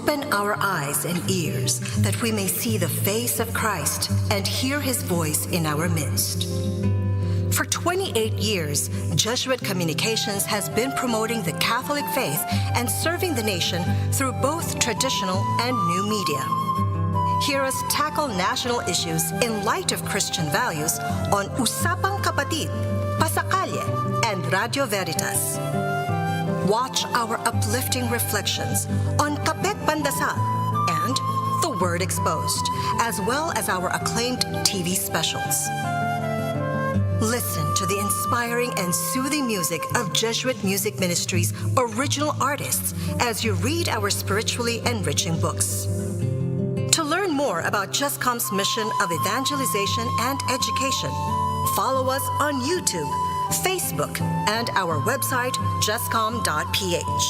Open our eyes and ears that we may see the face of Christ and hear His voice in our midst. For 28 years, Jesuit Communications has been promoting the Catholic faith and serving the nation through both traditional and new media. Hear us tackle national issues in light of Christian values on Usapang Kapatid, Pasakalye, and Radio Veritas. Watch our uplifting reflections on Kapet Pandasal and The Word Exposed, as well as our acclaimed TV specials. Listen to the inspiring and soothing music of Jesuit Music Ministry's original artists as you read our spiritually enriching books. To learn more about JustCom's mission of evangelization and education, follow us on YouTube, Facebook, and our website, justcom.ph.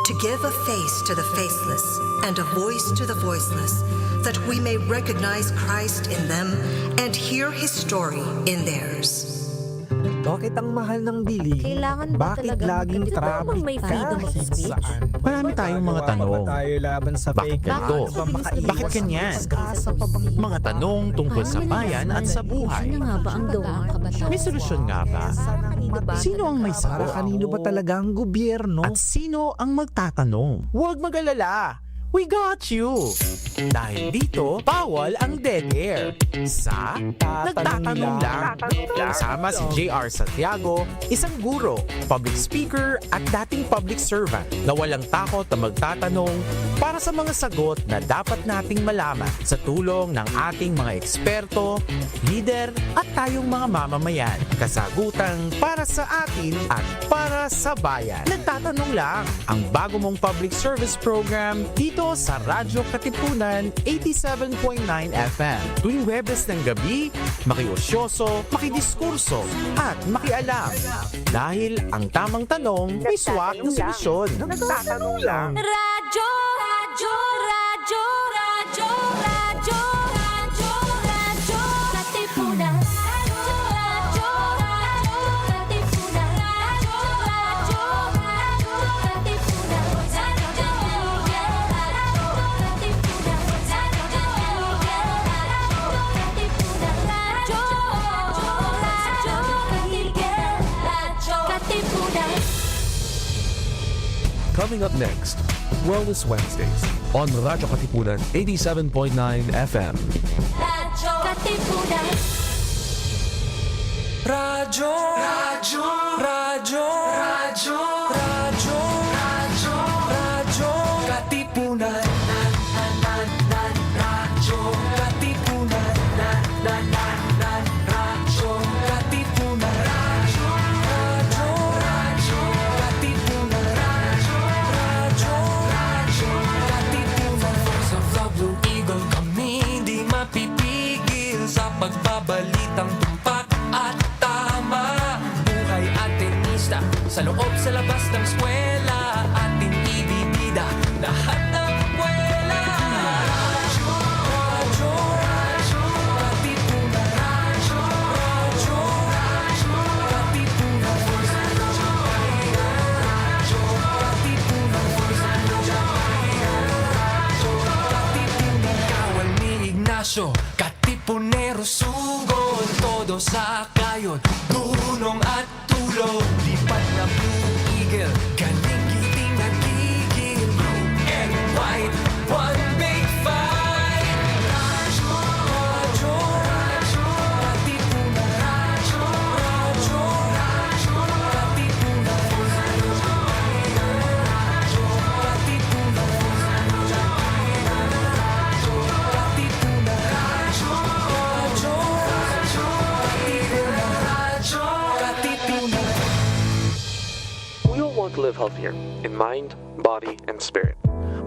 To give a face to the faceless and a voice to the voiceless, that we may recognize Christ in them and hear His story in theirs. Bakit ang mahal ng bilihin? Kailangan ba Bakit talaga laging traffic may ka? freedom of speech? Saan? Marami tayong mga tanong. Tayo laban sa Bakit fake ganito? news? Ba makaiwas Bakit ganyan? sa disgrasya pa bang Mga tanong tungkol sa bayan at sa buhay. Ano nga ba ang gawa ng kabataan? May solusyon nga ba? Sino ang may Para sagot? kanino ba talaga ang gobyerno? At sino ang magtatanong? Huwag mag-alala! We got you! Dahil dito, bawal ang dead air. Sa Nagtatanong Lang. Kasama si J.R. Santiago, isang guro, public speaker at dating public servant na walang takot na magtatanong para sa mga sagot na dapat nating malaman sa tulong ng ating mga eksperto, leader at tayong mga mamamayan. Kasagutang para sa atin at para sa bayan. Nagtatanong Lang, ang bago mong public service program dito sa Radyo Katipunan 87.9 FM. Tuwing Webes ng gabi, makiosyoso, makidiskurso at makialam. Dahil ang tamang tanong may swak na solusyon. Nagtatanong Lang. Radyo, radyo, radyo, radyo, radyo, radyo, radyo, Katipunan. Radyo, radyo, Katipunan. Radyo, radyo, radyo, Katipunan. Coming up next, Wellness Wednesdays on Radyo Katipunan 87.9 FM. Radyo Katipunan. Radyo, radyo, radyo, radyo, radyo, radyo, radyo, Katipunan. Radyo Katipunan. Radyo Katipunan. Radyo, radyo, radyo, Katipunan. Radyo, radyo, Katipunan. Voice of the Blue Eagle, kami di mapipigil sa pagbabalitang tumpak at tama. Buhay at tenista, sa loob sa labas ng eskwela, ating ibibida lahat ng kwela. Radyo, radyo, radyo, Katipunan. Radyo, radyo, radyo, Katipunan. Radyo, Katipunan. Radyo, Katipunan. Kawal ni Ignacio, Katipunero sugod, todo sa kayon, tulong at tulong. Lipat na Blue Eagle, galing giting nagigil. Blue and white, one big fight. Radyo, radyo, radyo, Katipunan. Radyo, radyo, radyo, Katipunan. Radyo, Katipunan. Radyo, Katipunan. Radyo, radyo, radyo, Radyo Katipunan. We all want to live healthier in mind, body, and spirit.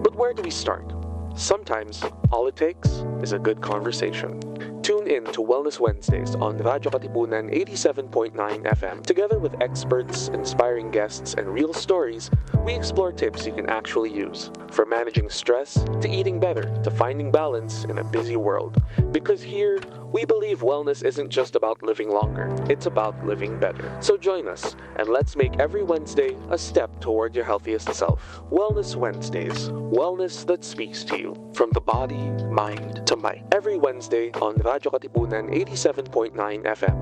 But where do we start? Sometimes all it takes is a good conversation. Tune in to Wellness Wednesdays on Radyo Katipunan 87.9 FM. Together with experts, inspiring guests, and real stories, we explore tips you can actually use. From managing stress, to eating better, to finding balance in a busy world. Because here, we believe wellness isn't just about living longer, it's about living better. So join us, and let's make every Wednesday a step toward your healthiest self. Wellness Wednesdays, wellness that speaks to you. From the body, mind, to might. Every Wednesday on Radyo Katipunan 87.9 FM.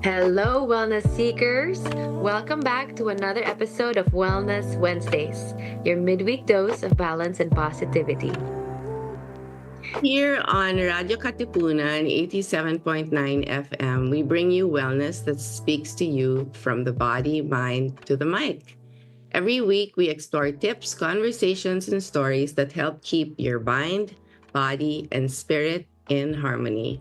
Hello, wellness seekers. Welcome back to another episode of Wellness Wednesdays, your midweek dose of balance and positivity. Here on Radyo Katipunan 87.9 FM, we bring you wellness that speaks to you from the body, mind to the mic. Every week, we explore tips, conversations, and stories that help keep your mind, body, and spirit in harmony.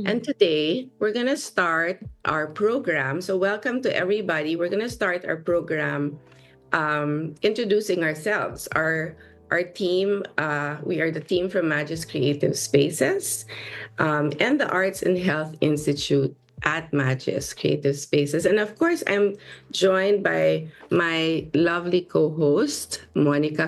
And today, we're going to start our program. So welcome to everybody. We're going to start our program introducing ourselves. Our team, we are the team from Magis Creative Spaces and the Arts and Health Institute at Magis Creative Spaces. And of course, I'm joined by my lovely co-host, Monica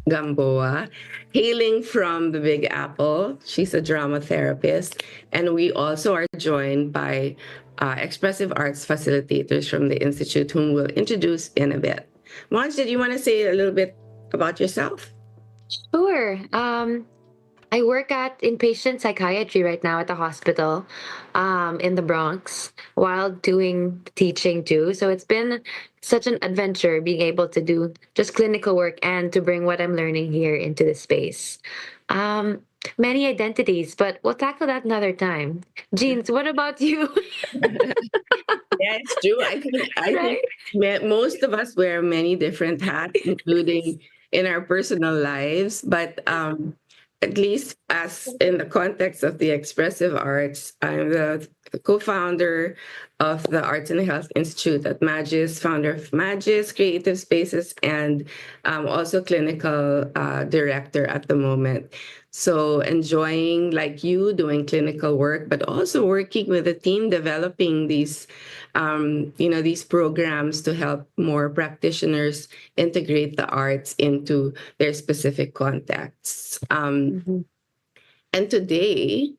Gamboa, hailing from the Big Apple. She's a drama therapist. And we also are joined by expressive arts facilitators from the Institute, whom we'll introduce in a bit. Mons, did you want to say a little bit about yourself? Sure. I work at inpatient psychiatry right now at the hospital in the Bronx while doing teaching too. So it's been such an adventure being able to do just clinical work and to bring what I'm learning here into the space. Many identities, but we'll tackle that another time. Jeans, what about you? Yeah, it's true. I think most of us wear many different hats, including in our personal lives. But at least as in the context of the expressive arts, I'm the co-founder of the Arts and Health Institute at Magis, founder of Magis Creative Spaces, and also clinical director at the moment. So enjoying, like you, doing clinical work, but also working with a team developing these, these programs to help more practitioners integrate the arts into their specific contexts. And today,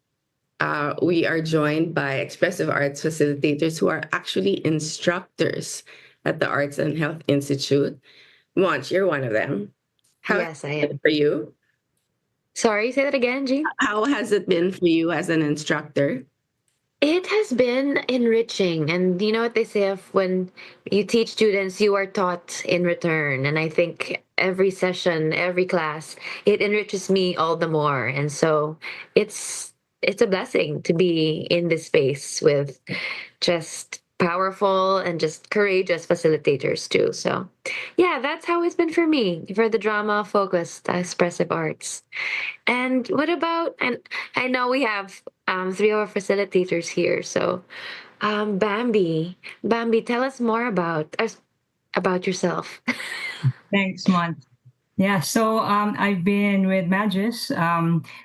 we are joined by expressive arts facilitators who are actually instructors at the Arts and Health Institute. Monch, you're one of them. How Yes, I am. for you? Sorry, say that again, Jean. How has it been for you as an instructor? It has been enriching. And you know what they say of when you teach students, you are taught in return. And I think every session, every class, it enriches me all the more. And so it's a blessing to be in this space with just powerful and just courageous facilitators too. So yeah, that's how it's been for me, for the drama focused expressive arts. And what about, and I know we have three of our facilitators here. So Bambi, tell us more about yourself. Thanks, Mon. Yeah, so I've been with Magis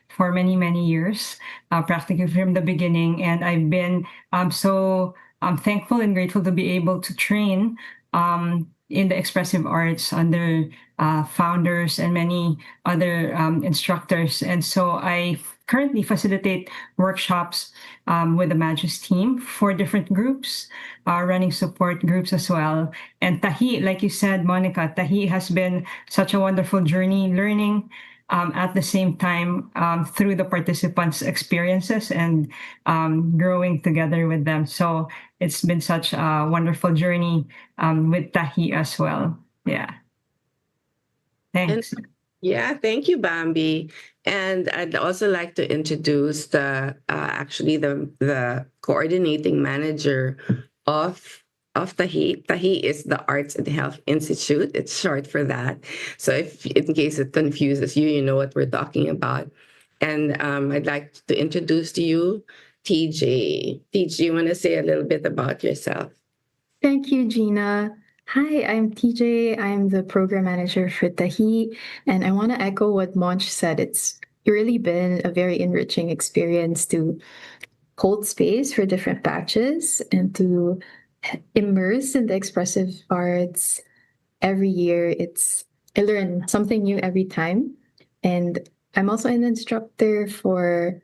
for many, many years, practically from the beginning. And I've been so thankful and grateful to be able to train in the expressive arts under founders and many other instructors. And so I currently facilitate workshops with the Magis team for different groups, running support groups as well. And Tahi, like you said, Monica, Tahi has been such a wonderful journey learning at the same time through the participants' experiences and growing together with them. So it's been such a wonderful journey with Tahi as well. Yeah. Thanks. Yeah, thank you, Bambi. And I'd also like to introduce the coordinating manager of Tahi. Tahi is the Arts and Health Institute. It's short for that. So if in case it confuses you, you know what we're talking about. And I'd like to introduce to you TJ. TJ, you want to say a little bit about yourself? Thank you, Gina. Hi, I'm TJ. I'm the program manager for Tahi, and I want to echo what Monch said. It's really been a very enriching experience to hold space for different batches and to immerse in the expressive arts every year. I learn something new every time, and I'm also an instructor for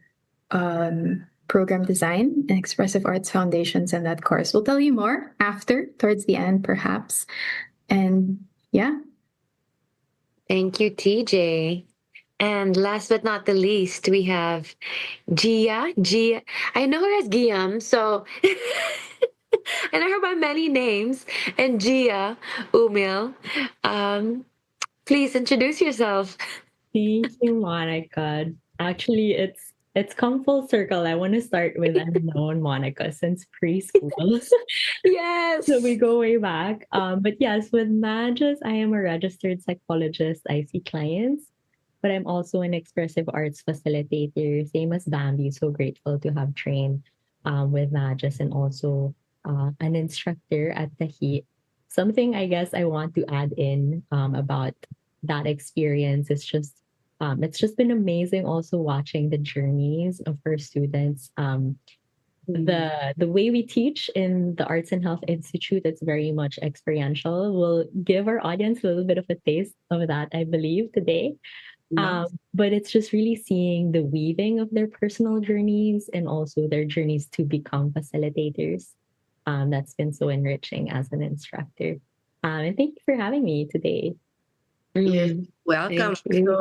program design and expressive arts foundations in that course. We'll tell you more after, towards the end, perhaps. And yeah. Thank you, TJ. And last but not the least, we have Gia. Gia. I know her as Guillaume, so I know her by many names. And Gia Umil. Um, please introduce yourself. Thank you, Monica. Actually, it's come full circle. I want to start with I've known Monica since preschool. Yes. So we go way back. But yes, with Magis, I am a registered psychologist. I see clients, but I'm also an expressive arts facilitator, same as Bambi. So grateful to have trained with Magis and also an instructor at the Heat. Something I guess I want to add in about that experience is just it's just been amazing also watching the journeys of our students. The way we teach in the Arts and Health Institute, it's very much experiential. We'll give our audience a little bit of a taste of that, I believe, today. But it's just really seeing the weaving of their personal journeys and also their journeys to become facilitators. That's been so enriching as an instructor. And thank you for having me today. You're welcome. So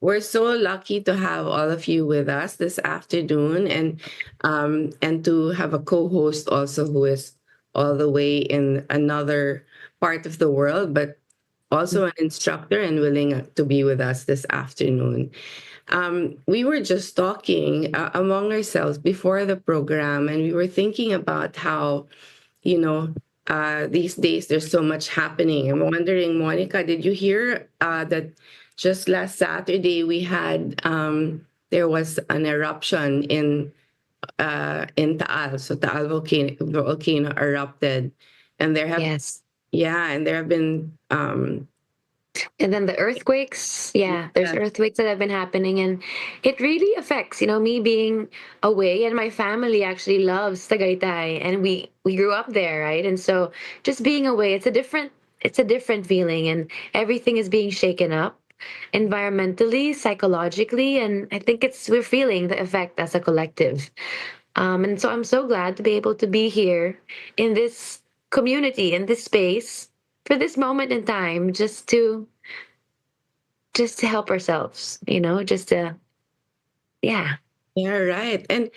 we're so lucky to have all of you with us this afternoon, and to have a co-host also who is all the way in another part of the world, but also an instructor and willing to be with us this afternoon. We were just talking among ourselves before the program, and we were thinking about how, these days there's so much happening. I'm wondering, Monica, did you hear that just last Saturday we had there was an eruption in Taal. So Taal volcano erupted, and there have and there have been and then the earthquakes, there's earthquakes that have been happening, and it really affects, me being away, and my family actually loves Tagaytay, and we grew up there, right? And so just being away, it's a different feeling, and everything is being shaken up environmentally, psychologically, and I think we're feeling the effect as a collective. And so I'm so glad to be able to be here in this community, in this space, for this moment in time, just to help ourselves, Yeah, right. And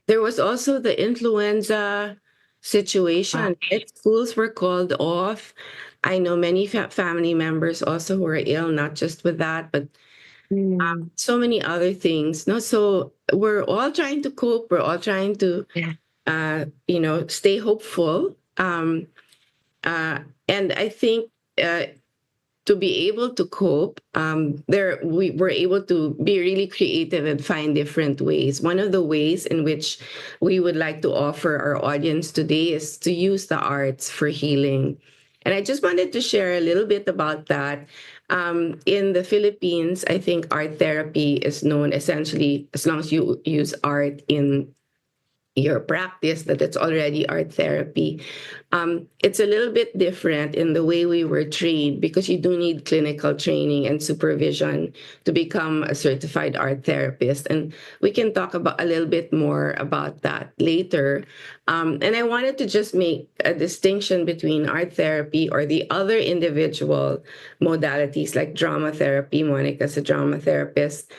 there was also the influenza situation. Right? Schools were called off. I know many family members also who are ill, not just with that, but so many other things. No, so we're all trying to cope. We're all trying to, stay hopeful. And I think to be able to cope, we were able to be really creative and find different ways. One of the ways in which we would like to offer our audience today is to use the arts for healing. And I just wanted to share a little bit about that. In the Philippines, I think art therapy is known essentially, as long as you use art in your practice, that it's already art therapy. It's a little bit different in the way we were trained, because you do need clinical training and supervision to become a certified art therapist. And we can talk about a little bit more about that later. And I wanted to just make a distinction between art therapy or the other individual modalities like drama therapy. Monica's a drama therapist.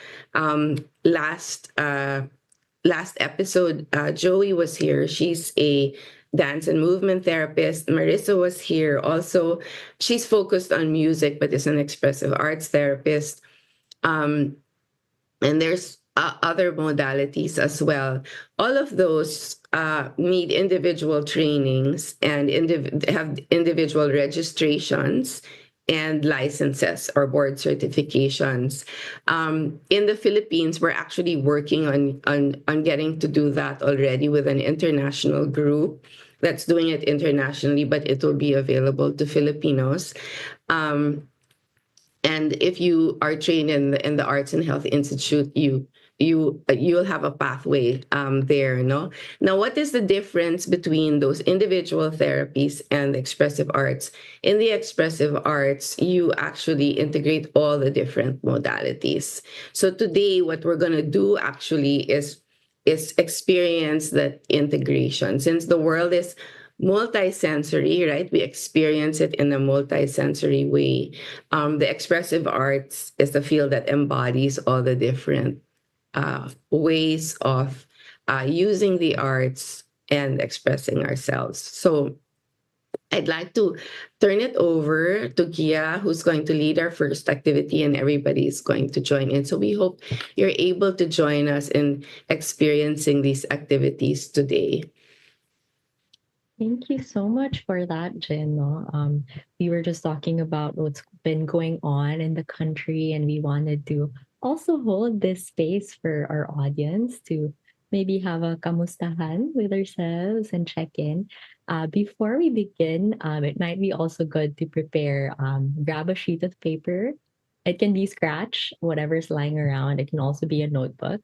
Last episode, Joey was here. She's a dance and movement therapist. Marissa was here. Also, she's focused on music, but is an expressive arts therapist. And there's other modalities as well. All of those need individual trainings and have individual registrations and licenses or board certifications. In the Philippines, we're actually working on getting to do that already with an international group. that's doing it internationally, but it will be available to Filipinos. And if you are trained in the Arts and Health Institute, you'll have a pathway there. No, now what is the difference between those individual therapies and the expressive arts? In the expressive arts, you actually integrate all the different modalities. So today, what we're gonna do actually is experience that integration. Since the world is multisensory, right? We experience it in a multisensory way. The expressive arts is the field that embodies all the different ways of using the arts and expressing ourselves. So I'd like to turn it over to Gia, who's going to lead our first activity, and everybody's going to join in. So we hope you're able to join us in experiencing these activities today. Thank you so much for that, Jen. No? We were just talking about what's been going on in the country, and we wanted to also hold this space for our audience to maybe have a kamustahan with ourselves and check in. Before we begin, it might be also good to prepare, grab a sheet of paper. It can be scratch, whatever's lying around. It can also be a notebook.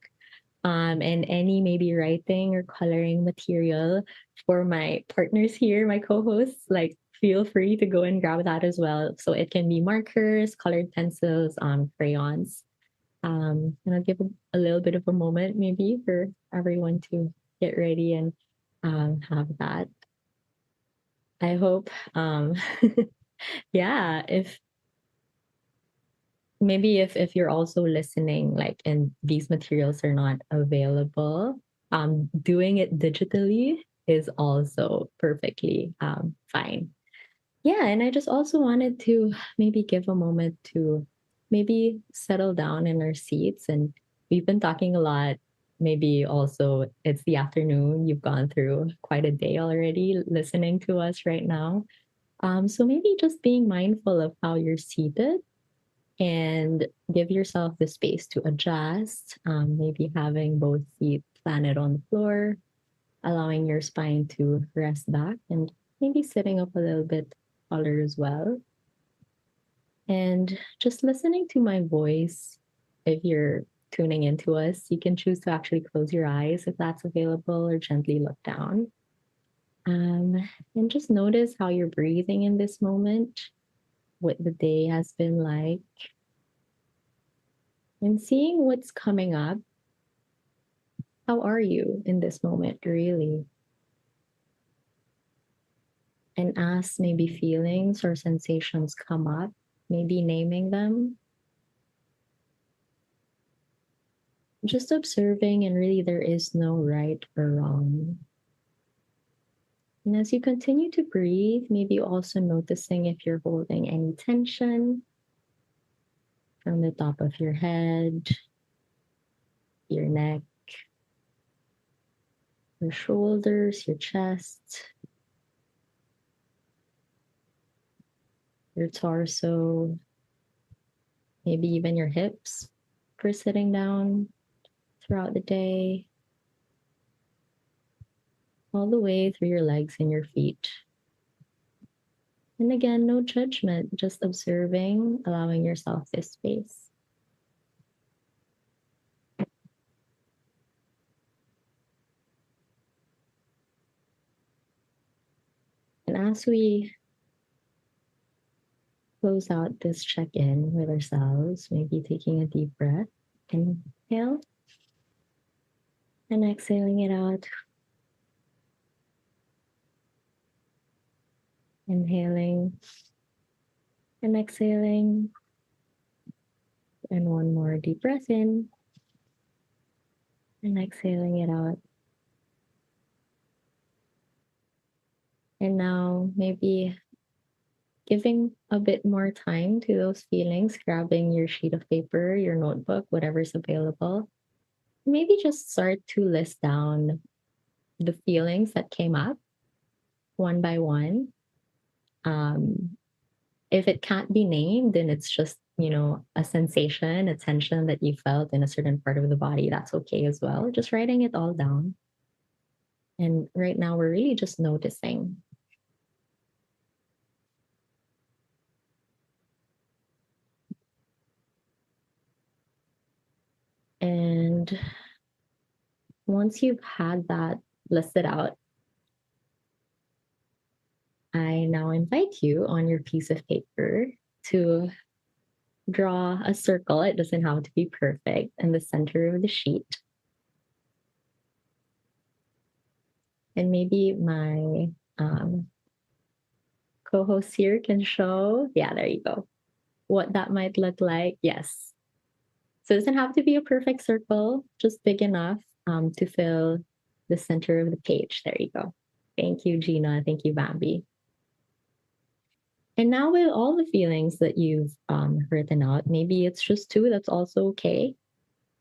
And any maybe writing or coloring material for my partners here, my co-hosts, like feel free to go and grab that as well. So it can be markers, colored pencils, crayons. And I'll give a little bit of a moment maybe for everyone to get ready and have that. I hope, yeah, if maybe if you're also listening, like, and these materials are not available, doing it digitally is also perfectly fine. Yeah, and I just also wanted to maybe give a moment to maybe settle down in our seats. And we've been talking a lot. Maybe also it's the afternoon. You've gone through quite a day already listening to us right now. So maybe just being mindful of how you're seated and give yourself the space to adjust. Maybe having both feet planted on the floor, allowing your spine to rest back, and maybe sitting up a little bit taller as well. And just listening to my voice. If you're tuning into us, you can choose to actually close your eyes if that's available, or gently look down. And just notice how you're breathing in this moment, what the day has been like, and seeing what's coming up. How are you in this moment, really? And as maybe feelings or sensations come up, maybe naming them. Just observing, and really there is no right or wrong. And as you continue to breathe, maybe also noticing if you're holding any tension from the top of your head, your neck, your shoulders, your chest, your torso, maybe even your hips for sitting down throughout the day, all the way through your legs and your feet. And again, no judgment, just observing, allowing yourself this space. And as we close out this check-in with ourselves, maybe taking a deep breath, inhale, and exhaling it out. Inhaling and exhaling. And one more deep breath in and exhaling it out. And now maybe giving a bit more time to those feelings, grabbing your sheet of paper, your notebook, whatever's available. Maybe just start to list down the feelings that came up one by one. If it can't be named, then it's just, a sensation, a tension that you felt in a certain part of the body. That's okay as well. Just writing it all down. And right now, we're really just noticing. And once you've had that listed out, I now invite you on your piece of paper to draw a circle. It doesn't have to be perfect in the center of the sheet. And maybe my co-host here can show, yeah, there you go, what that might look like. Yes. So it doesn't have to be a perfect circle, just big enough to fill the center of the page. There you go. Thank you, Gina. Thank you, Bambi. And now with all the feelings that you've written out, maybe it's just two, that's also okay.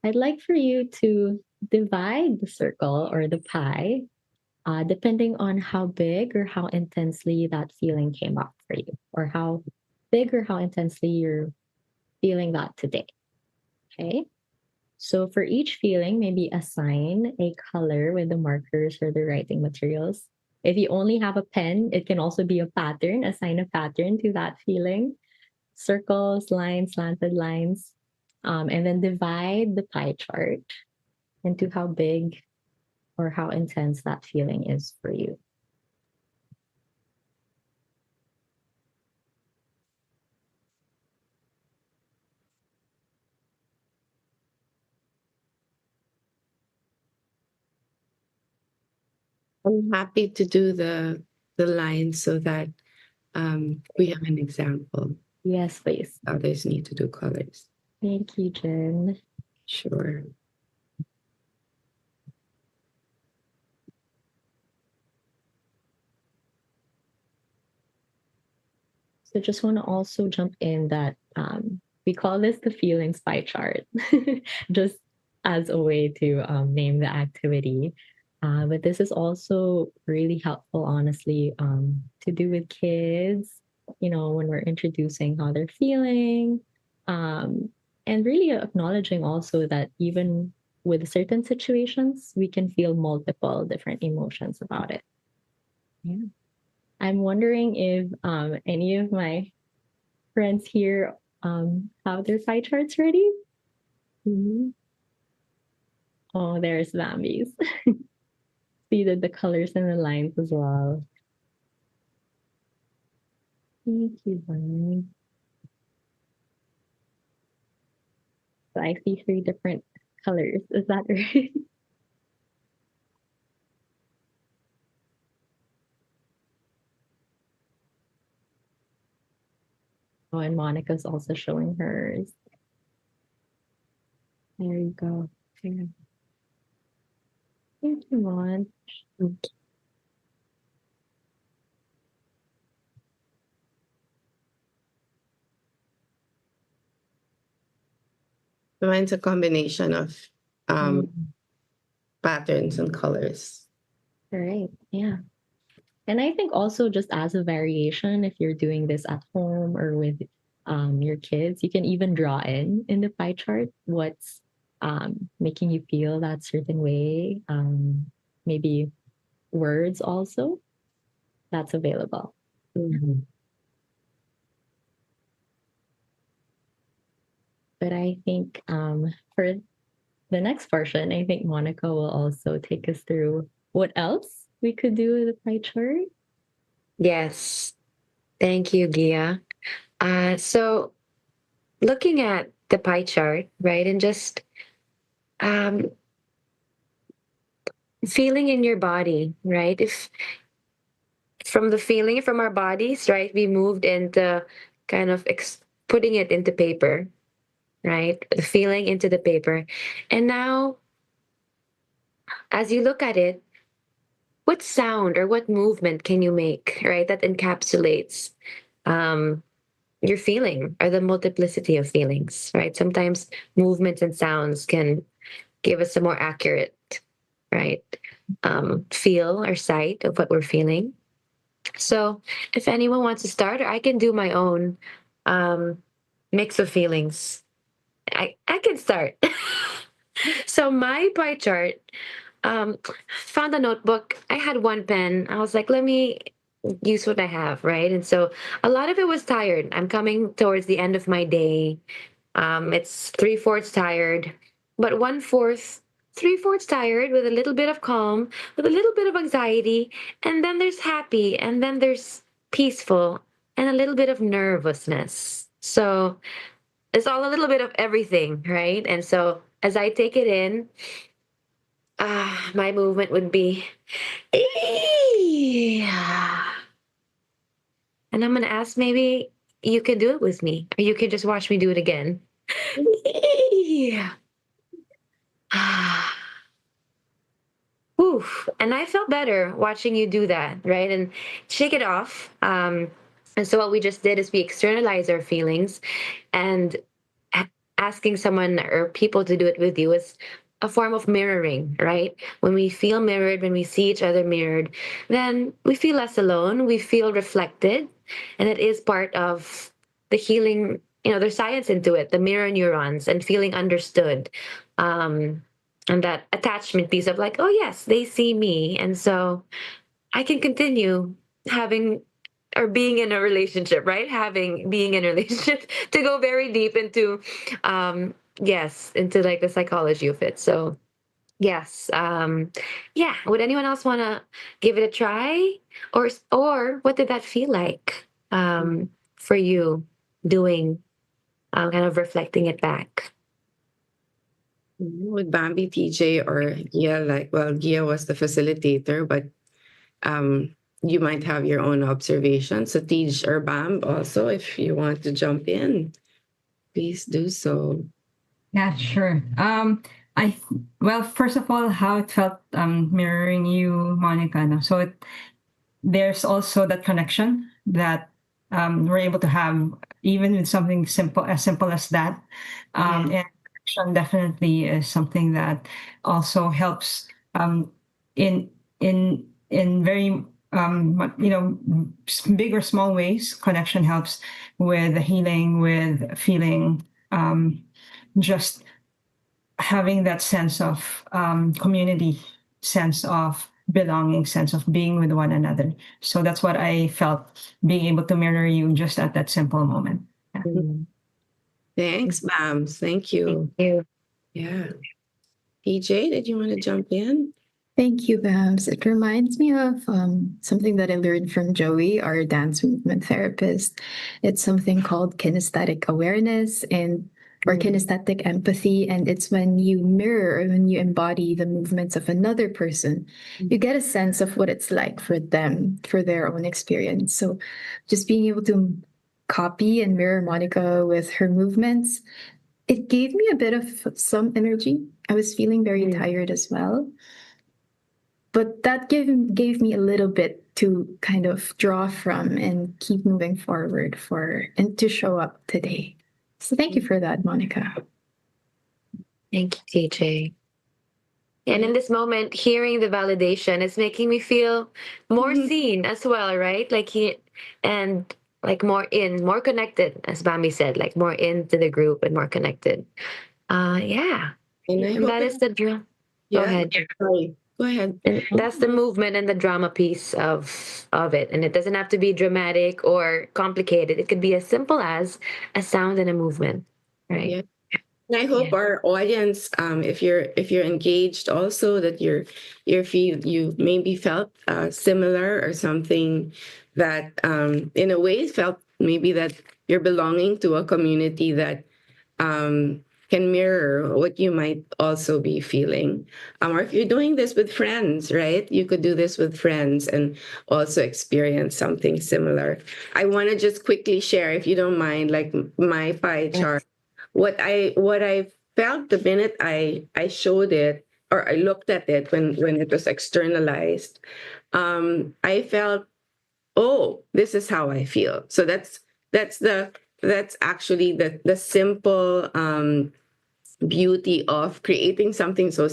I'd like for you to divide the circle or the pie depending on how big or how intensely that feeling came up for you, or how big or how intensely you're feeling that today. Okay. So for each feeling, maybe assign a color with the markers or the writing materials. If you only have a pen, it can also be a pattern. Assign a pattern to that feeling. Circles, lines, slanted lines. And then divide the pie chart into how big or how intense that feeling is for you. I'm happy to do the lines so that we have an example. Yes, please. Others need to do colors. Thank you, Jen. Sure. So just want to also jump in that we call this the feelings pie chart, just as a way to name the activity. But this is also really helpful, honestly, to do with kids, you know, when we're introducing how they're feeling, and really acknowledging also that even with certain situations, we can feel multiple different emotions about it. Yeah. I'm wondering if any of my friends here have their pie charts ready. Mm-hmm. Oh, there's Bambi's. See the colors and the lines as well. Thank you, Bambi. So I see 3 different colors. Is that right? Oh, and Monica's also showing hers. There you go. Yeah. Thank you, Mon. Mine's a combination of patterns and colors. All right. Yeah. And I think also just as a variation, if you're doing this at home or with your kids, you can even draw in the pie chart what's making you feel that certain way. Maybe words also, that's available. Mm-hmm. But I think for the next portion, I think Monica will also take us through what else we could do with the pie chart. Yes. Thank you, Gia. So looking at the pie chart, right, and just feeling in your body, right? If from the feeling from our bodies, right, we moved into kind of putting it into paper, right? The feeling into the paper. And now, as you look at it, what sound or what movement can you make, right, that encapsulates your feeling or the multiplicity of feelings, right? Sometimes movements and sounds can give us a more accurate, right, feel or sight of what we're feeling. So if anyone wants to start, or I can do my own mix of feelings. I can start. So my pie chart, found a notebook. I had one pen. I was like, let me use what I have, right? And so a lot of it was tired. I'm coming towards the end of my day. It's three-fourths tired, but one-fourth, three-fourths tired with a little bit of calm, with a little bit of anxiety, and then there's happy, and then there's peaceful, and a little bit of nervousness. So it's all a little bit of everything, right? And so as I take it in, my movement would be, and I'm gonna ask maybe you can do it with me, or you can just watch me do it again. Oof. And I felt better watching you do that, right? And shake it off. And so what we just did is we externalize our feelings, and asking someone or people to do it with you is a form of mirroring, right? When we feel mirrored, when we see each other mirrored, then we feel less alone, we feel reflected, and it is part of the healing. There's science into it, the mirror neurons and feeling understood. And that attachment piece of like, oh yes, they see me. And so I can continue having or being in a relationship, right? Being in a relationship to go very deep into, into like the psychology of it. So yes. Yeah. Would anyone else want to give it a try? Or what did that feel like for you doing, kind of reflecting it back? With Bambi, TJ, or Gia, Gia was the facilitator, but you might have your own observations. So TJ or Bam also, if you want to jump in, please do so. Yeah, sure. First of all, how it felt mirroring you, Monica. No? So there's also that connection that we're able to have, even with something simple as that. And connection definitely is something that also helps in very big or small ways. Connection helps with the healing, with feeling, just having that sense of community, sense of belonging, sense of being with one another. So that's what I felt, being able to mirror you just at that simple moment. Yeah. Thanks, Bams. Thank you. Thank you. Yeah. PJ, did you want to jump in? Thank you, Babs. It reminds me of something that I learned from Joey, our dance movement therapist. It's something called kinesthetic awareness or kinesthetic empathy. And it's when you mirror or when you embody the movements of another person, you get a sense of what it's like for them, for their own experience. So just being able to copy and mirror Monica with her movements, it gave me a bit of some energy. I was feeling very tired as well. But that gave me a little bit to kind of draw from and keep moving forward and to show up today. So thank you for that, Monica. Thank you, TJ. And in this moment, hearing the validation is making me feel more seen as well, right? More connected, as Bambi said, like more into the group and more connected. Yeah. And that is the drum. Yeah. Go ahead. Sorry. Go ahead. And that's the movement and the drama piece of it. And it doesn't have to be dramatic or complicated. It could be as simple as a sound and a movement, right? Yeah. And I hope our audience, if you're engaged, also that you maybe felt similar or something that in a way felt maybe that you're belonging to a community that can mirror what you might also be feeling. Or if you're doing this with friends, right? You could do this with friends and also experience something similar. I want to just quickly share, if you don't mind, like my pie chart. What I felt the minute I showed it or I looked at it when it was externalized, I felt, oh, this is how I feel. So that's actually the simple beauty of creating something so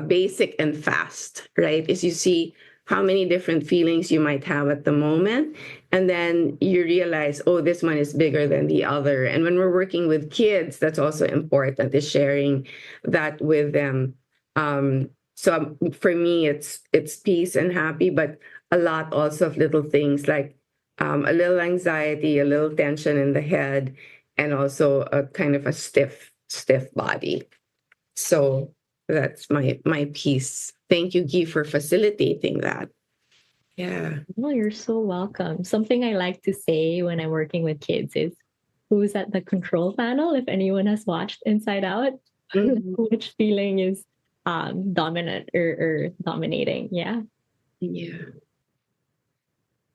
basic and fast, right? Is you see how many different feelings you might have at the moment, and then you realize, oh, this one is bigger than the other. And when we're working with kids, that's also important, is sharing that with them. For me, it's peace and happy, but a lot also of little things like a little anxiety, a little tension in the head, and also a kind of a stiff body. So that's my piece. Thank you, Guy, for facilitating that. Yeah. Oh, you're so welcome. Something I like to say when I'm working with kids is who's at the control panel, if anyone has watched Inside Out, which feeling is dominant or dominating. Yeah. Yeah.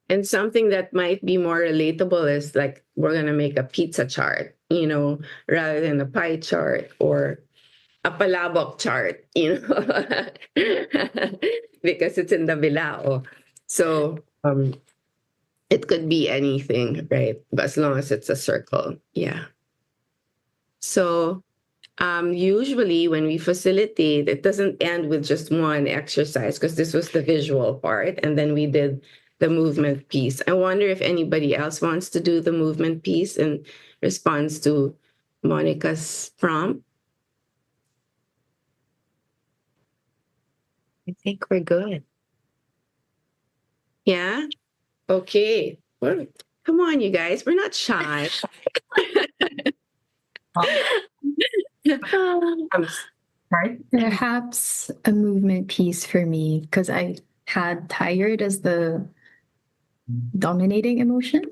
And something that might be more relatable is like we're gonna make a pizza chart, rather than a pie chart or a palabok chart, because it's in the bilao. So it could be anything, right? But as long as it's a circle, yeah. So usually when we facilitate, it doesn't end with just one exercise because this was the visual part, and then we did the movement piece. I wonder if anybody else wants to do the movement piece in response to Monica's prompt. I think we're good. Yeah? Okay. Well, come on, you guys. We're not shy. Perhaps a movement piece for me because I had tired as the dominating emotion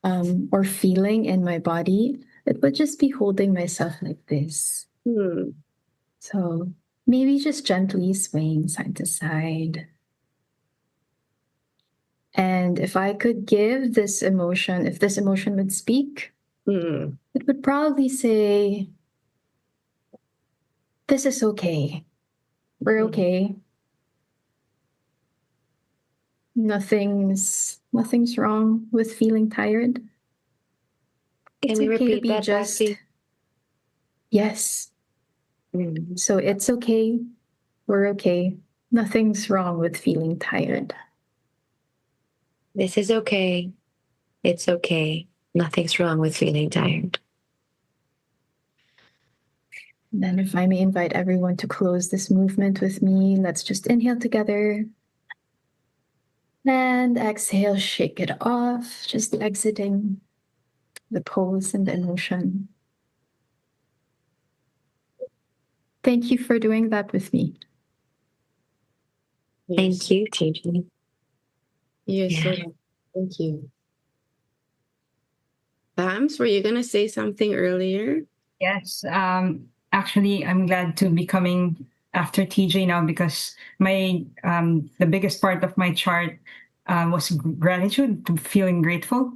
or feeling in my body. It would just be holding myself like this. So maybe just gently swaying side to side. And if I could give this emotion, if this emotion would speak, it would probably say, "This is okay. We're okay. Nothing's wrong with feeling tired. Can It's we okay to repeat be that back just to you? yes. So it's okay. We're okay. Nothing's wrong with feeling tired. This is okay. It's okay. Nothing's wrong with feeling tired." And then if I may invite everyone to close this movement with me, let's just inhale together. And exhale, shake it off, just exiting the pose and the emotion. Thank you for doing that with me. Thank you, TJ. Yes, Yeah. thank you. Bams, were you going to say something earlier? Yes. Actually, I'm glad to be coming after TJ now because my the biggest part of my chart was gratitude, to feeling grateful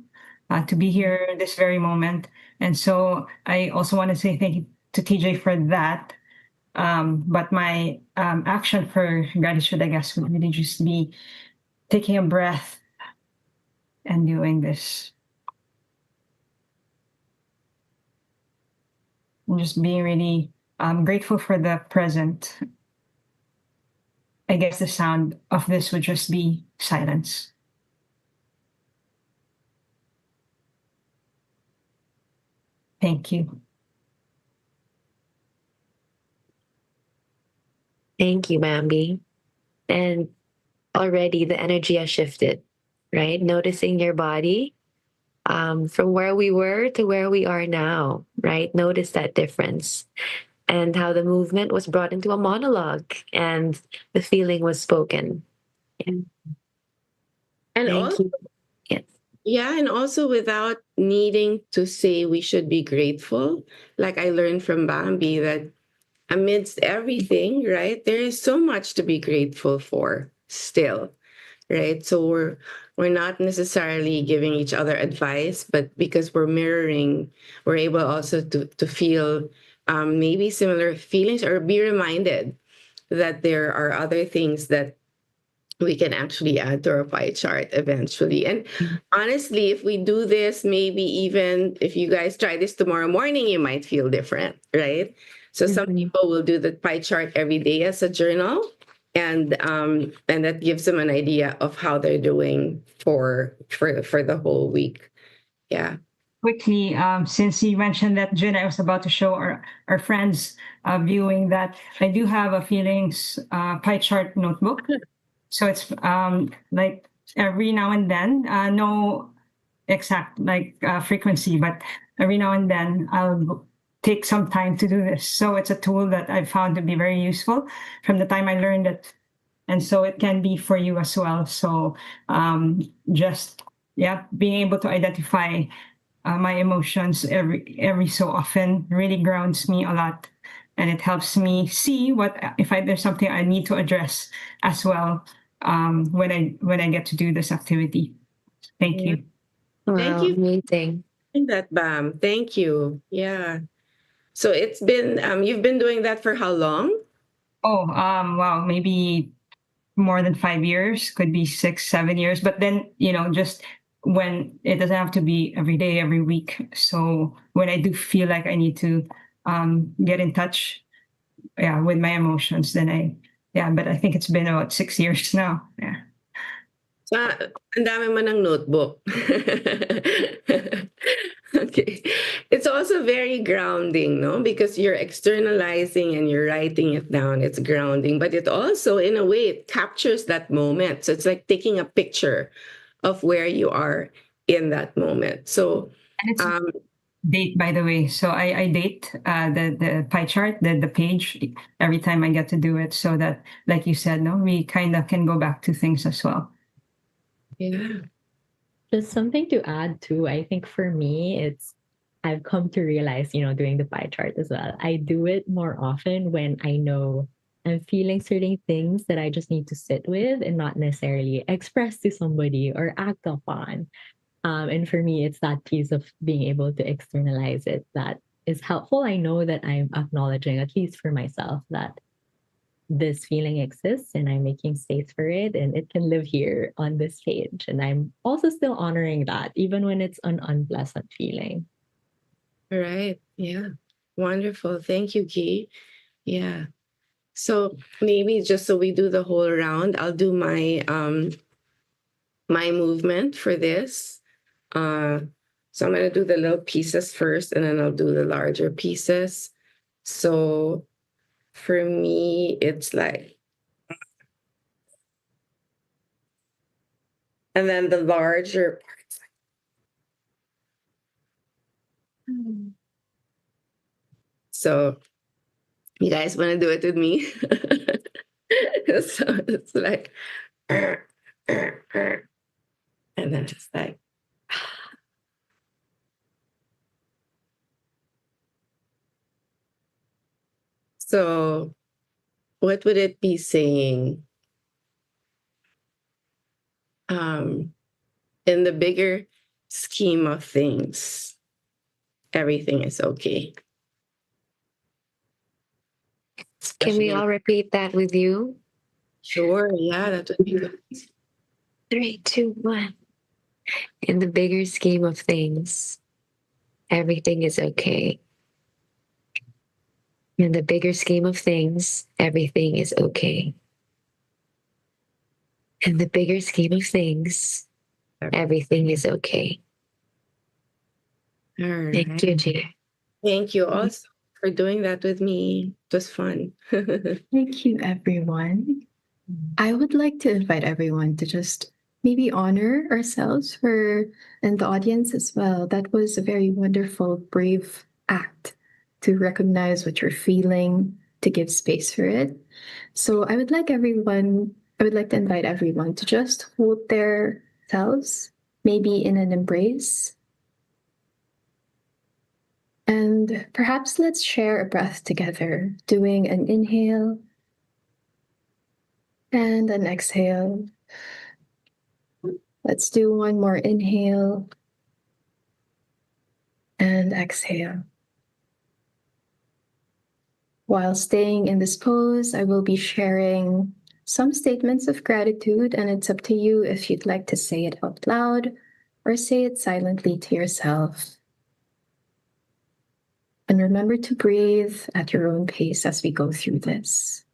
to be here this very moment. And so I also want to say thank you to TJ for that. But my action for gratitude, I guess, would really just be taking a breath and doing this. And just being really grateful for the present. I guess the sound of this would just be silence. Thank you. Thank you, Bambi. And already the energy has shifted, right? Noticing your body from where we were to where we are now, right? Notice that difference and how the movement was brought into a monologue and the feeling was spoken. Yeah. And Thank you. Yes. Yeah, and also without needing to say we should be grateful. Like I learned from Bambi that amidst everything, right, there is so much to be grateful for still, right? So we're not necessarily giving each other advice, but because we're mirroring, we're able also to feel maybe similar feelings or be reminded that there are other things that we can actually add to our pie chart eventually. And honestly, if we do this, maybe even if you guys try this tomorrow morning, you might feel different, right? So some people will do the pie chart every day as a journal, and that gives them an idea of how they're doing for the whole week. Yeah. quickly, since you mentioned that, Jen, I was about to show our friends viewing that I do have a feelings pie chart notebook. So it's like every now and then, no exact like frequency, but every now and then I'll take some time to do this. So it's a tool that I've found to be very useful from the time I learned it. And so it can be for you as well. So just being able to identify my emotions every so often really grounds me a lot, and it helps me see what if there's something I need to address as well when I get to do this activity. Thank you. Thank Wow, you amazing. for doing that, Bam. Thank you. Yeah. So it's been you've been doing that for how long? Oh, wow, maybe more than 5 years, could be 6, 7 years. But then, just when it doesn't have to be every day, every week. So when I do feel like I need to get in touch, with my emotions, then but I think it's been about 6 years now. Yeah. Ang dami mo ng notebook. Okay. It's also very grounding, no? Because you're externalizing and you're writing it down. It's grounding, but it also, in a way, it captures that moment. So it's like taking a picture of where you are in that moment. So, And it's date, by the way. So I date the pie chart, the page every time I get to do it, so that, like you said, no, we kind of can go back to things as well. yeah. Just something to add too. I think for me, I've come to realize, doing the pie chart as well. I do it more often when I know I'm feeling certain things that I just need to sit with and not necessarily express to somebody or act upon. And for me, it's that piece of being able to externalize it that is helpful. I know that I'm acknowledging, at least for myself, that this feeling exists and I'm making space for it and it can live here on this page. And I'm also still honoring that, even when it's an unpleasant feeling. Right. Yeah. Wonderful. Thank you, Ki. Yeah. So maybe just so we do the whole round, I'll do my movement for this. So I'm going to do the little pieces first, and then I'll do the larger pieces. So for me, it's like, and then the larger parts. So you guys want to do it with me? So it's like, and then just like, so what would it be saying? In the bigger scheme of things, everything is okay. Can we all repeat that with you? Sure, yeah, that would be good. 3, 2, 1. In the bigger scheme of things, everything is okay. In the bigger scheme of things, everything is okay. In the bigger scheme of things, everything is okay. All right. Thank you, Jay. Thank you also for doing that with me. It was fun. Thank you, everyone. I would like to invite everyone to just maybe honor ourselves and the audience as well. That was a very wonderful, brave act to recognize what you're feeling, to give space for it. So I would like to invite everyone to just hold their selves, maybe in an embrace. And perhaps let's share a breath together, doing an inhale and an exhale. Let's do one more inhale and exhale. While staying in this pose, I will be sharing some statements of gratitude, and it's up to you if you'd like to say it out loud or say it silently to yourself. And remember to breathe at your own pace as we go through this.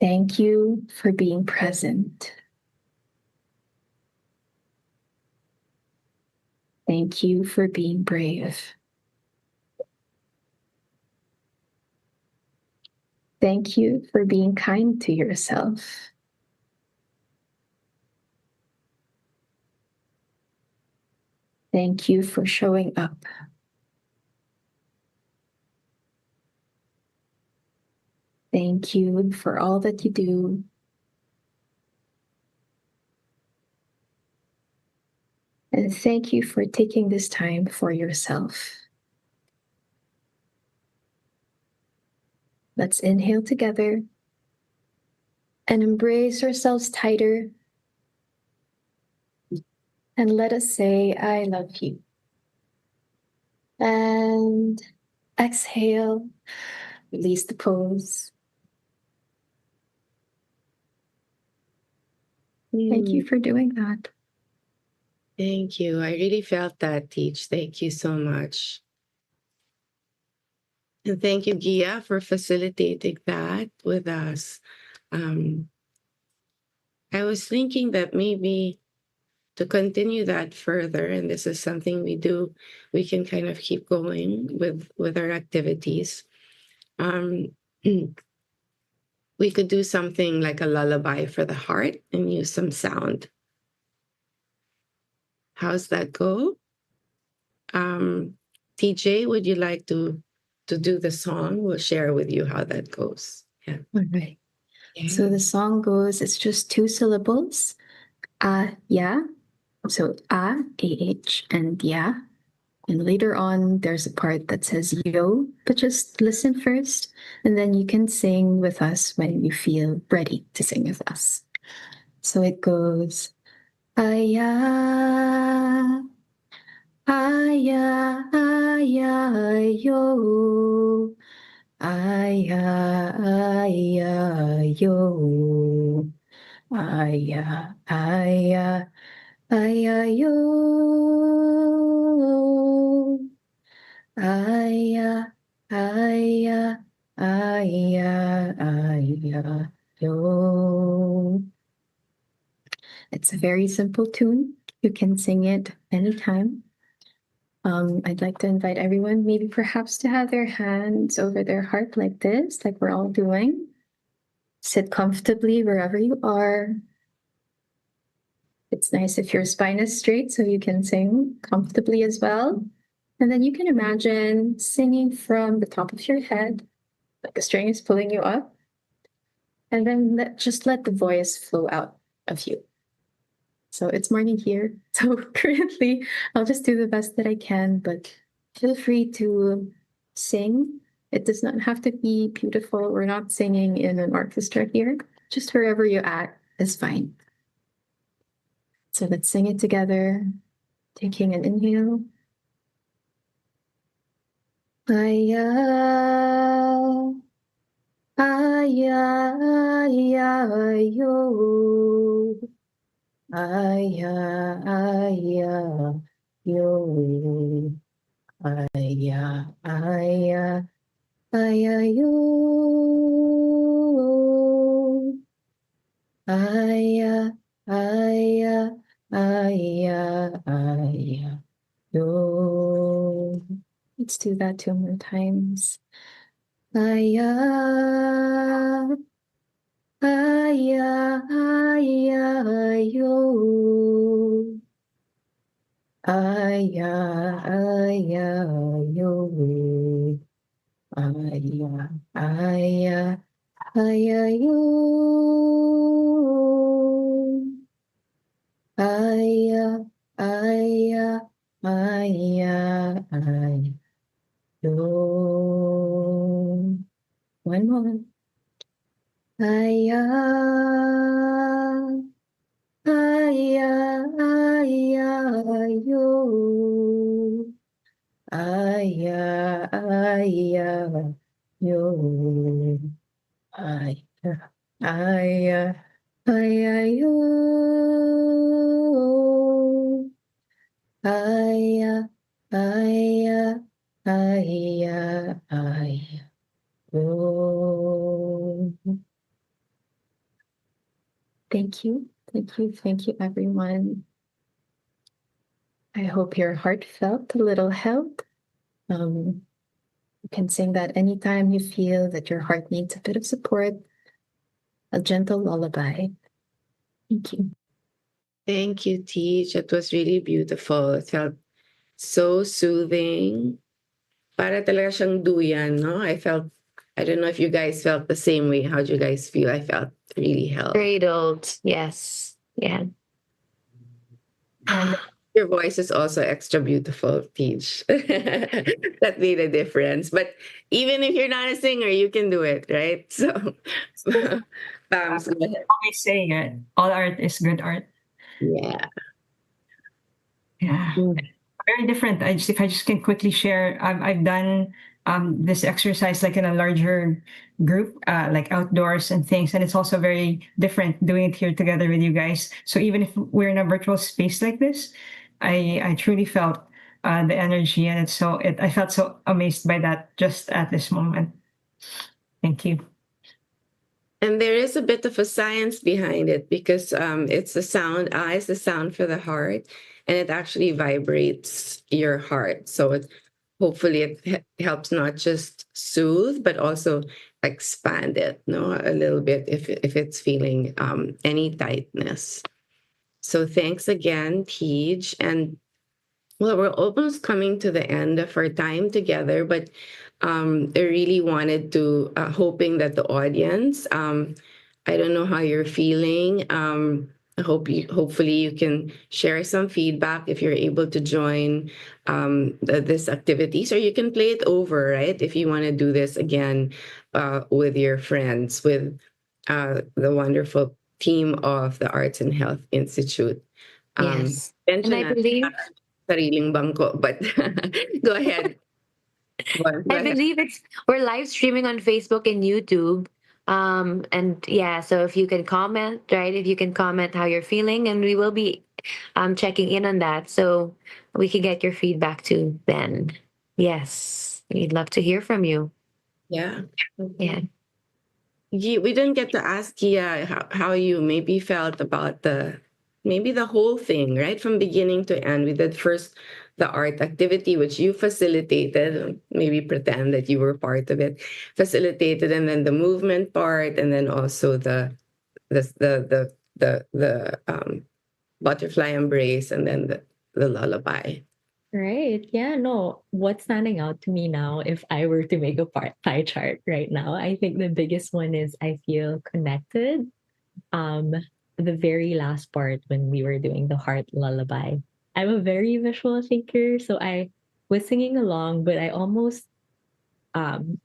Thank you for being present. Thank you for being brave. Thank you for being kind to yourself. Thank you for showing up. Thank you for all that you do. And thank you for taking this time for yourself. Let's inhale together and embrace ourselves tighter. And let us say, I love you. And exhale, release the pose. Thank you for doing that. Thank you. I really felt that, Teach. Thank you so much. And thank you, Gia, for facilitating that with us. I was thinking that maybe to continue that further, and this is something we do, we can kind of keep going with our activities. We could do something like a lullaby for the heart and use some sound. How's that go? TJ, would you like to do the song? We'll share with you how that goes. Yeah. All right. So the song goes, it's just 2 syllables. Yeah. So A-H, and yeah. And later on, there's a part that says yo, but just listen first, and then you can sing with us when you feel ready to sing with us. So it goes, aya, aya, aya, yo, aya, aya, yo, aya, aya, aya, yo. Aya, aya, aya, aya, yo. It's a very simple tune. You can sing it anytime. I'd like to invite everyone maybe perhaps to have their hands over their heart like this, like we're all doing. Sit comfortably wherever you are. It's nice if your spine is straight so you can sing comfortably as well. And then you can imagine singing from the top of your head, like a string is pulling you up. And then just let the voice flow out of you. So it's morning here. So currently, I'll just do the best that I can, but feel free to sing. It does not have to be beautiful. We're not singing in an orchestra here. Just wherever you're at is fine. So let's sing it together, taking an inhale. Aya, aya, aya, yo. Aya, aya, yo. Aya, aya, aya, yo. Aya, aya, aya, aya, yo. Let's do that 2 more times. Aya, aya, aya, yo. Aya, aya, yo. Aya, aya, aya, yo. Aya, aya, aya, aya, yo. One more. Aya, aya, aya, yo. Aya, aya, yo. Aya, aya, aya, yo. Aya, aya, aya, aya, yo. Thank you, thank you, thank you, everyone. I hope your heart felt a little held. You can sing that anytime you feel that your heart needs a bit of support, a gentle lullaby. Thank you. Thank you, Teach. It was really beautiful. It felt so soothing. Para talaga siyang duyan, no? I don't know if you guys felt the same way. How do you guys feel? I felt really held. Cradled. Yes. Yeah. And Your voice is also extra beautiful, Teach. That made a difference. But even if you're not a singer, you can do it, right? So, Bams, go ahead. always saying it, all art is good art. Yeah. Yeah. Mm. Very different. If I just can quickly share, I've done this exercise like in a larger group, like outdoors and things, and it's also very different doing it here together with you guys. So even if we're in a virtual space like this, I truly felt the energy, and I felt so amazed by that just at this moment. Thank you. And there is a bit of a science behind it because it's the sound, is the sound for the heart, and it actually vibrates your heart. So hopefully it helps not just soothe, but also expand it, no, a little bit if it's feeling any tightness. So thanks again, Tej. And well, we're almost coming to the end of our time together, but I really wanted to, hoping that the audience, I don't know how you're feeling. Hopefully you can share some feedback if you're able to join this activities, or you can play it over, right? If you want to do this again with your friends, with the wonderful team of the Arts and Health Institute. Yes. And Mention I natin believe sariling bangko, but go ahead. Go I ahead. believe we're live streaming on Facebook and YouTube. And yeah, so if you can comment, right? If you can comment how you're feeling, and we will be checking in on that so we can get your feedback too then. Yes. We'd love to hear from you. Yeah. Yeah. We didn't get to ask Gia how you maybe felt about maybe the whole thing, right? From beginning to end. We did first the art activity, which you facilitated, maybe pretend that you were part of it, facilitated, and then the movement part, and then also the butterfly embrace, and then the lullaby. Right. Yeah, no. What's standing out to me now, if I were to make a pie chart right now, I think the biggest one is I feel connected. Um, the very last part when we were doing the heart lullaby. I'm a very visual thinker, so I was singing along, but I almost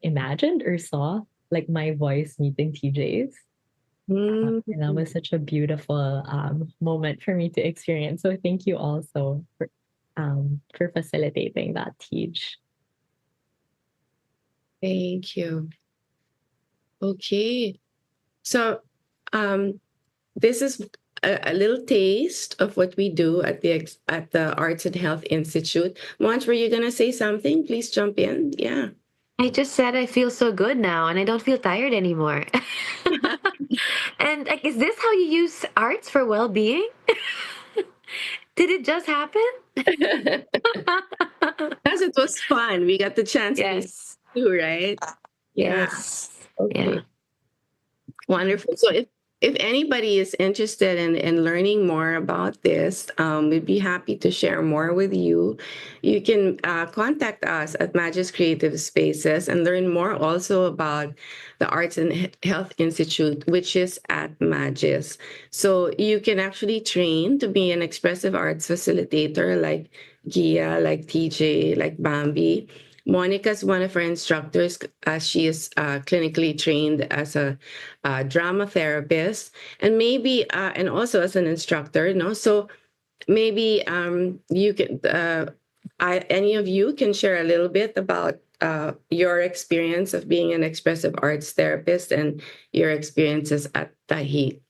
imagined or saw like my voice meeting TJ's. And that was such a beautiful moment for me to experience. So thank you also for facilitating that, Tej. Thank you. Okay. So this is a little taste of what we do at the Arts and Health Institute. Monch, were you gonna say something? Please jump in. Yeah. I just said I feel so good now and I don't feel tired anymore. And like, is this how you use arts for well-being? Did it just happen? As it was fun. We got the chance Yes. to do, right? Yeah. Yes. Okay. Yeah. Wonderful. So if anybody is interested in learning more about this, we'd be happy to share more with you. You can contact us at Magis Creative Spaces and learn more also about the Arts and Health Institute, which is at Magis. So you can actually train to be an expressive arts facilitator like Gia, like TJ, like Bambi. Monica's one of our instructors. She is clinically trained as a drama therapist, and maybe and also as an instructor. No, so maybe you can. Any of you can share a little bit about your experience of being an expressive arts therapist and your experiences at Tahi.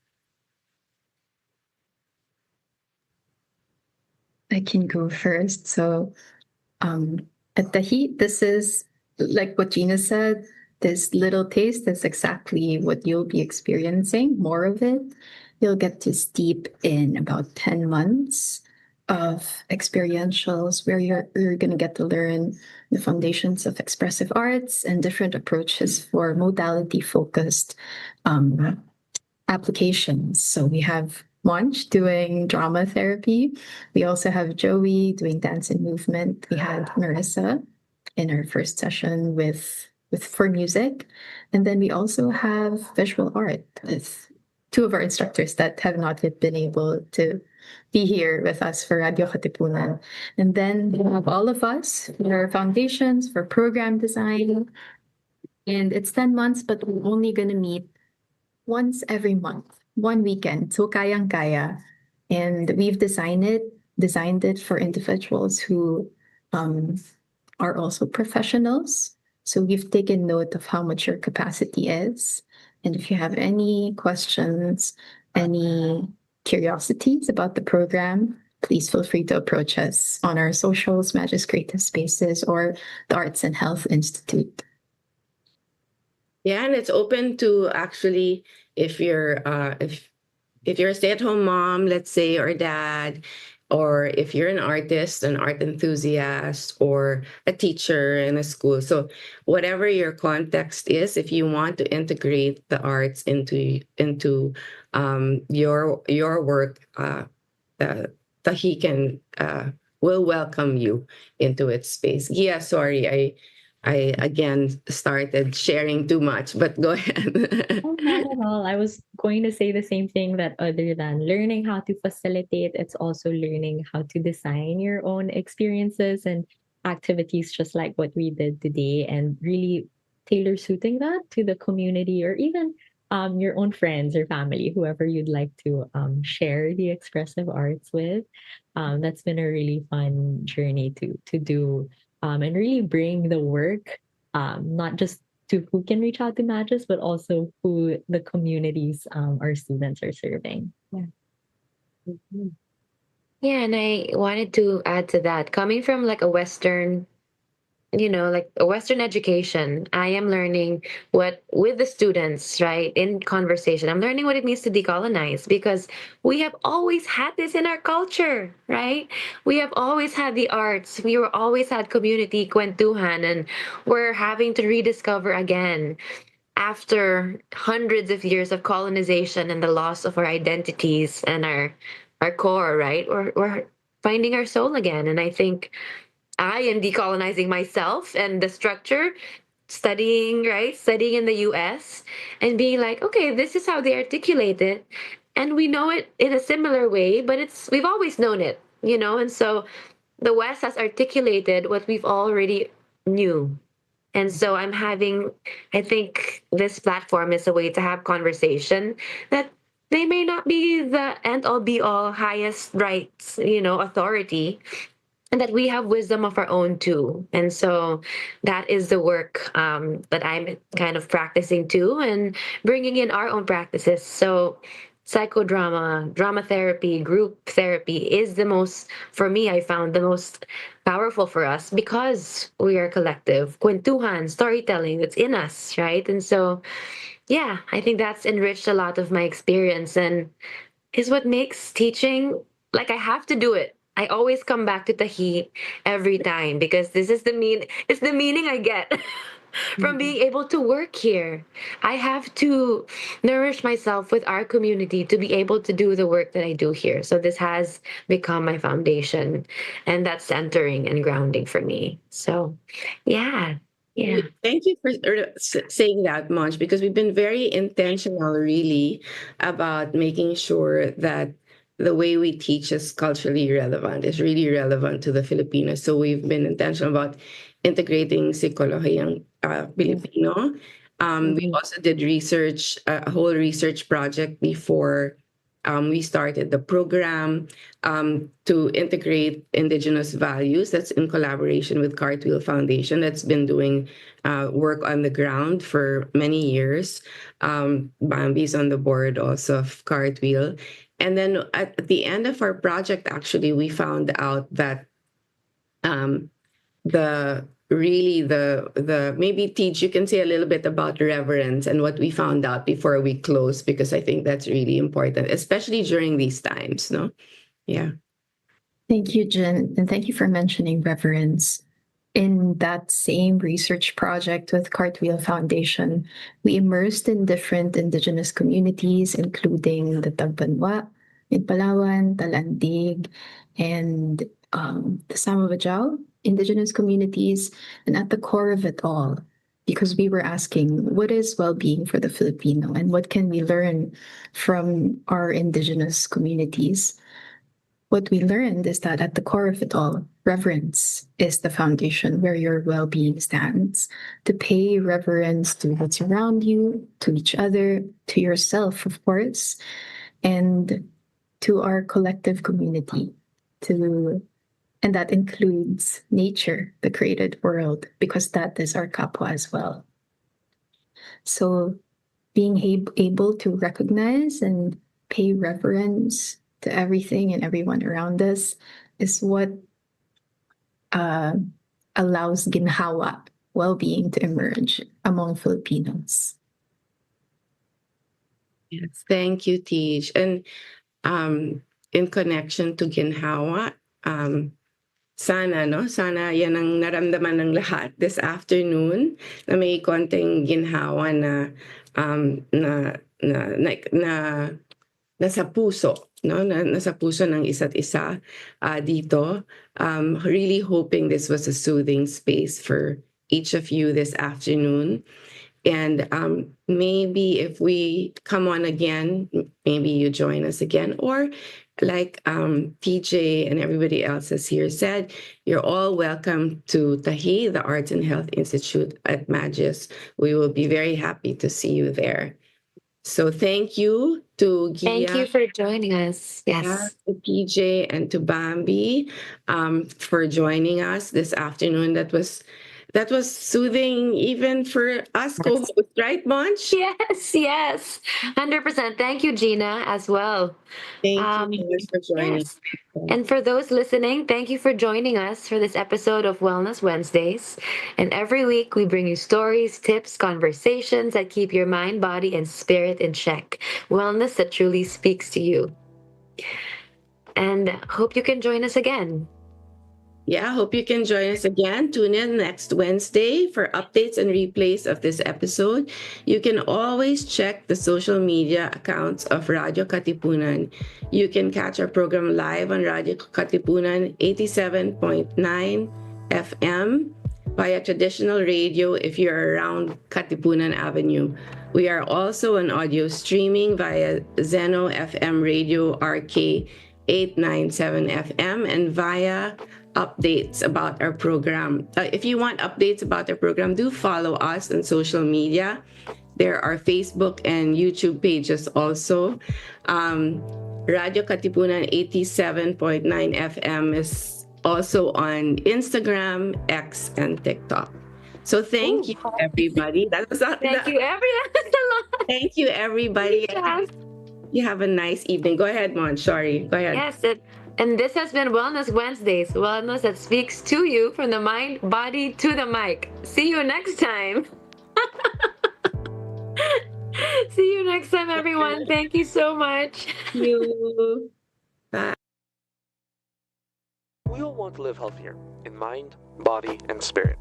I can go first. So, at the heat, this is like what Gina said. This little taste is exactly what you'll be experiencing. More of it. You'll get to steep in about 10 months of experientials where you're going to get to learn the foundations of expressive arts and different approaches for modality focused applications. So we have Monch doing drama therapy. We also have Joey doing dance and movement. We had Marissa in our first session with for music. And then we also have visual art with two of our instructors that have not yet been able to be here with us for Radio Katipunan. And then we have all of us for our foundations, for program design. And it's 10 months, but we're only going to meet once every month, one weekend. So kayang-kaya. And we've designed it for individuals who are also professionals. So we've taken note of how much your capacity is. And if you have any questions, any curiosities about the program, please feel free to approach us on our socials, Magis Creative Spaces, or the Arts and Health Institute. Yeah, and it's open to actually if you're a stay-at-home mom, let's say, or dad, or if you're an artist, an art enthusiast, or a teacher in a school. So whatever your context is, if you want to integrate the arts into your work, Tahi can will welcome you into its space. Yeah, sorry, I again started sharing too much, but go ahead. Oh, not at all. I was going to say the same thing, that other than learning how to facilitate, it's also learning how to design your own experiences and activities, just like what we did today, and really tailor suiting that to the community, or even your own friends or family, whoever you'd like to share the expressive arts with. That's been a really fun journey to do, and really bring the work, not just to who can reach out to Magis, but also who the communities our students are serving. Yeah. Mhm. Yeah, and I wanted to add to that. Coming from like a Western, like a Western education, I am learning what with the students, right? In conversation, I'm learning what it means to decolonize, because we have always had this in our culture, right? We have always had the arts. We were always had community, kwentuhan, and we're having to rediscover again after hundreds of years of colonization and the loss of our identities and our core, right? We're finding our soul again. And I think I am decolonizing myself and the structure, studying, right? Studying in the US and being like, okay, this is how they articulate it. And we know it in a similar way, but we've always known it, And so the West has articulated what we've already knew. And so I think this platform is a way to have conversation that they may not be the end all be all highest rights, authority, and that we have wisdom of our own too. And so that is the work that I'm kind of practicing too, and bringing in our own practices. So psychodrama, drama therapy, group therapy is for me, I found the most powerful for us, because we are collective. Kwentuhan, storytelling, it's in us, right? And so, yeah, I think that's enriched a lot of my experience, and is what makes teaching, like, I have to do it. I always come back to Tahi every time, because it's the meaning I get from being able to work here. I have to nourish myself with our community to be able to do the work that I do here. So this has become my foundation, and that's centering and grounding for me. So, yeah. Yeah. Thank you for saying that, Monch, because we've been very intentional, really, about making sure that the way we teach is culturally relevant, is really relevant to the Filipinos. So we've been intentional about integrating psikologiyang Filipino. We also did research, a whole research project before we started the program to integrate Indigenous values. That's in collaboration with Cartwheel Foundation, that's been doing work on the ground for many years. Bambi's on the board also of Cartwheel. And then at the end of our project, actually, we found out that the maybe teach, you can say a little bit about reverence and what we found out before we close, because I think that's really important, especially during these times, no? Yeah. Thank you, Jen, and thank you for mentioning reverence. In that same research project with Cartwheel Foundation, we immersed in different indigenous communities, including the Tagbanwa in Palawan, Talandig, and the Samavajao indigenous communities. And at the core of it all, because we were asking, what is well-being for the Filipino, and what can we learn from our indigenous communities? What we learned is that at the core of it all, reverence is the foundation where your well being stands. To pay reverence to what's around you, to each other, to yourself, of course, and to our collective community. And that includes nature, the created world, because that is our kapwa as well. So being able to recognize and pay reverence to everything and everyone around us is what allows ginhawa, well-being, to emerge among Filipinos. Yes, thank you, Tej. And in connection to ginhawa, sana yan ang naramdaman ng lahat this afternoon, na may konting ginhawa na nasa puso, nasa puso ng isa't isa dito. Really hoping this was a soothing space for each of you this afternoon. And maybe if we come on again, maybe you join us again, or like TJ and everybody else has here said, you're all welcome to Tahi, the Arts and Health Institute at Magis. We will be very happy to see you there. So thank you to Gia. Thank you for joining us. Yes. To PJ and to Bambi for joining us this afternoon. That was soothing even for us co-hosts, right, Monch? Yes. 100%. Thank you, Gina, as well. Thank you for joining. Yes. And for those listening, thank you for joining us for this episode of Wellness Wednesdays. And every week we bring you stories, tips, conversations that keep your mind, body, and spirit in check. Wellness that truly speaks to you. And hope you can join us again. Yeah, hope you can join us again. Tune in next Wednesday for updates and replays of this episode. You can always check the social media accounts of Radyo Katipunan. You can catch our program live on Radyo Katipunan 87.9 FM via traditional radio if you're around Katipunan Avenue. We are also on audio streaming via Zeno FM Radio RK 897 FM and via updates about our program. If you want updates about our program, do follow us on social media. There are Facebook and YouTube pages also. Radio Katipunan 87.9 FM is also on Instagram, X, and TikTok. So thank you, everybody. That was Thank you, everyone. Thank you, everybody. You have a nice evening. Go ahead, Mon. Sorry. Go ahead. Yes, and this has been Wellness Wednesdays, wellness that speaks to you from the mind, body to the mic. See you next time. See you next time, everyone. Thank you so much. Thank you. Bye. We all want to live healthier in mind, body, and spirit.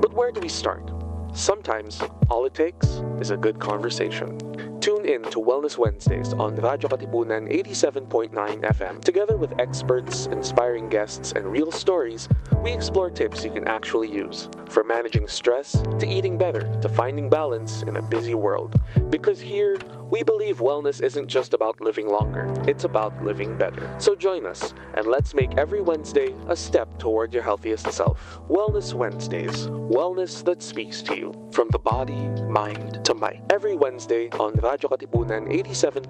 But where do we start? Sometimes all it takes is a good conversation. Tune in to Wellness Wednesdays on Radyo Katipunan 87.9 FM. Together with experts, inspiring guests, and real stories, we explore tips you can actually use. From managing stress, to eating better, to finding balance in a busy world. Because here, we believe wellness isn't just about living longer, it's about living better. So join us, and let's make every Wednesday a step toward your healthiest self. Wellness Wednesdays, wellness that speaks to you. From the body, mind, to mic. Every Wednesday on Radyo Katipunan 87.